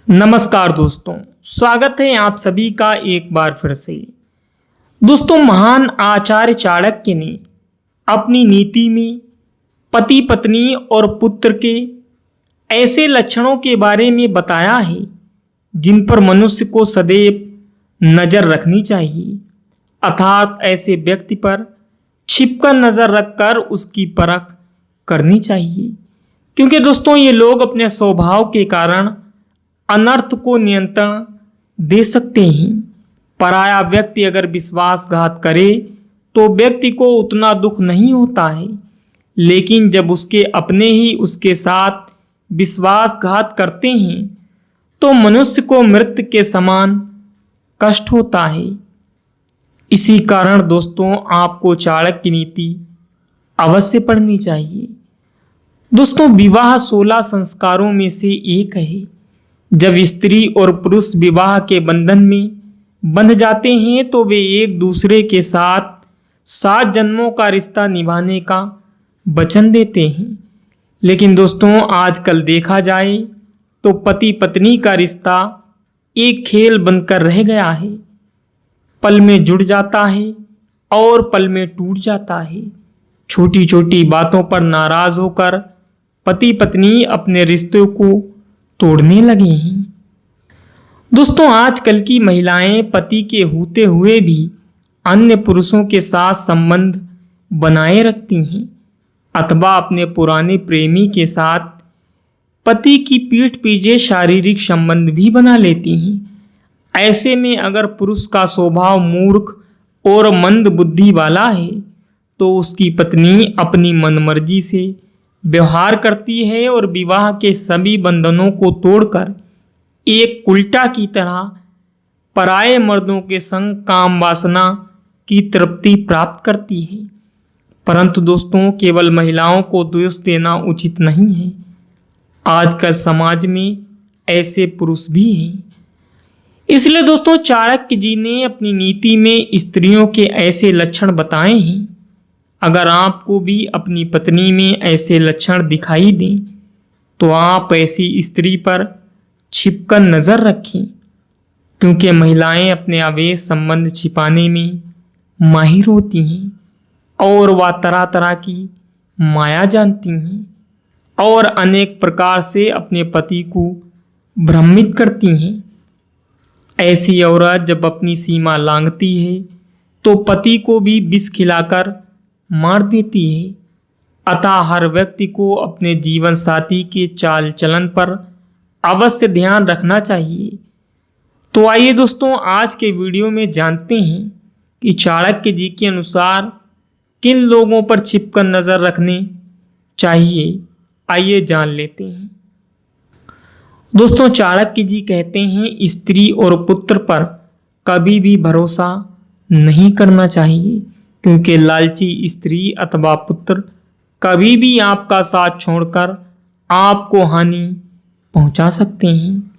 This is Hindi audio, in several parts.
नमस्कार दोस्तों, स्वागत है आप सभी का एक बार फिर से। दोस्तों, महान आचार्य चाणक्य ने अपनी नीति में पति पत्नी और पुत्र के ऐसे लक्षणों के बारे में बताया है जिन पर मनुष्य को सदैव नज़र रखनी चाहिए, अर्थात ऐसे व्यक्ति पर छिपकर नज़र रखकर उसकी परख करनी चाहिए। क्योंकि दोस्तों, ये लोग अपने स्वभाव के कारण अनर्थ को नियंत्रण दे सकते हैं। पराया व्यक्ति अगर विश्वासघात करे तो व्यक्ति को उतना दुख नहीं होता है, लेकिन जब उसके अपने ही उसके साथ विश्वासघात करते हैं तो मनुष्य को मृत्यु के समान कष्ट होता है। इसी कारण दोस्तों, आपको चाणक्य नीति अवश्य पढ़नी चाहिए। दोस्तों, विवाह 16 संस्कारों में से एक है। जब स्त्री और पुरुष विवाह के बंधन में बंध जाते हैं तो वे एक दूसरे के साथ 7 जन्मों का रिश्ता निभाने का वचन देते हैं। लेकिन दोस्तों, आजकल देखा जाए तो पति पत्नी का रिश्ता एक खेल बनकर रह गया है। पल में जुड़ जाता है और पल में टूट जाता है। छोटी छोटी बातों पर नाराज होकर पति पत्नी अपने रिश्तों को तोड़ने लगे हैं। दोस्तों, आजकल की महिलाएं पति के होते हुए भी अन्य पुरुषों के साथ संबंध बनाए रखती हैं अथवा अपने पुराने प्रेमी के साथ पति की पीठ पीछे शारीरिक संबंध भी बना लेती हैं। ऐसे में अगर पुरुष का स्वभाव मूर्ख और मंद बुद्धि वाला है तो उसकी पत्नी अपनी मनमर्जी से व्यवहार करती है और विवाह के सभी बंधनों को तोड़कर एक उल्टा की तरह पराये मर्दों के संग काम वासना की तृप्ति प्राप्त करती है। परंतु दोस्तों, केवल महिलाओं को दोष देना उचित नहीं है। आजकल समाज में ऐसे पुरुष भी हैं। इसलिए दोस्तों, चाणक्य जी ने अपनी नीति में स्त्रियों के ऐसे लक्षण बताए हैं। अगर आपको भी अपनी पत्नी में ऐसे लक्षण दिखाई दें तो आप ऐसी स्त्री पर छिपकर नज़र रखें, क्योंकि महिलाएं अपने अवैध संबंध छिपाने में माहिर होती हैं और वह तरह तरह की माया जानती हैं और अनेक प्रकार से अपने पति को भ्रमित करती हैं। ऐसी औरत जब अपनी सीमा लांघती है तो पति को भी विष खिलाकर मार देती है। अतः हर व्यक्ति को अपने जीवन साथी के चाल चलन पर अवश्य ध्यान रखना चाहिए। तो आइए दोस्तों, आज के वीडियो में जानते हैं कि चाणक्य जी के अनुसार किन लोगों पर छिपकर नज़र रखनी चाहिए। आइए जान लेते हैं। दोस्तों, चाणक्य जी कहते हैं स्त्री और पुत्र पर कभी भी भरोसा नहीं करना चाहिए, क्योंकि लालची स्त्री अथवा पुत्र कभी भी आपका साथ छोड़कर आपको हानि पहुंचा सकते हैं।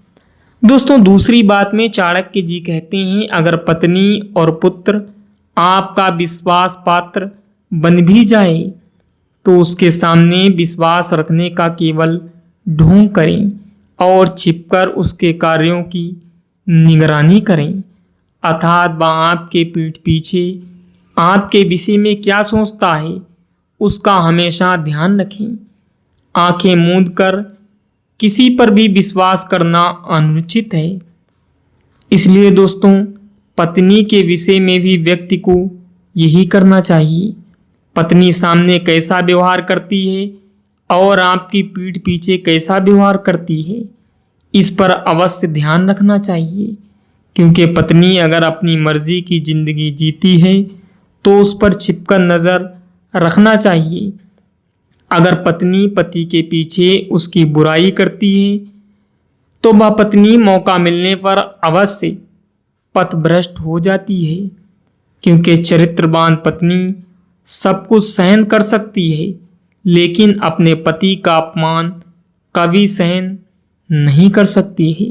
दोस्तों, दूसरी बात में चाणक्य जी कहते हैं अगर पत्नी और पुत्र आपका विश्वास पात्र बन भी जाए तो उसके सामने विश्वास रखने का केवल ढोंग करें और छिपकर उसके कार्यों की निगरानी करें, अर्थात वह आपके पीठ पीछे आपके विषय में क्या सोचता है उसका हमेशा ध्यान रखें। आंखें मूंद कर किसी पर भी विश्वास करना अनुचित है। इसलिए दोस्तों, पत्नी के विषय में भी व्यक्ति को यही करना चाहिए। पत्नी सामने कैसा व्यवहार करती है और आपकी पीठ पीछे कैसा व्यवहार करती है, इस पर अवश्य ध्यान रखना चाहिए। क्योंकि पत्नी अगर अपनी मर्जी की जिंदगी जीती है तो उस पर छिपकर नज़र रखना चाहिए। अगर पत्नी पति के पीछे उसकी बुराई करती है तो वह पत्नी मौका मिलने पर अवश्य पथभ्रष्ट हो जाती है, क्योंकि चरित्रवान पत्नी सब कुछ सहन कर सकती है लेकिन अपने पति का अपमान कभी सहन नहीं कर सकती है।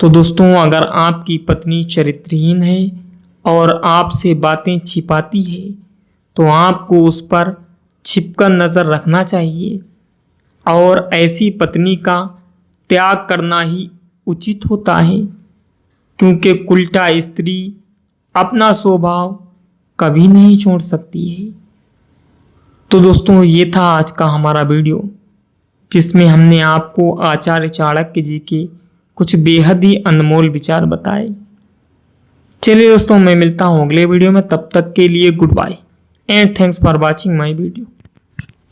तो दोस्तों, अगर आपकी पत्नी चरित्रहीन है और आपसे बातें छिपाती है तो आपको उस पर छिपकर नज़र रखना चाहिए और ऐसी पत्नी का त्याग करना ही उचित होता है, क्योंकि उल्टा स्त्री अपना स्वभाव कभी नहीं छोड़ सकती है। तो दोस्तों, ये था आज का हमारा वीडियो, जिसमें हमने आपको आचार्य चाणक्य जी के कुछ बेहद ही अनमोल विचार बताए। चलिए दोस्तों, मैं मिलता हूँ अगले वीडियो में। तब तक के लिए goodbye and thanks for watching my video.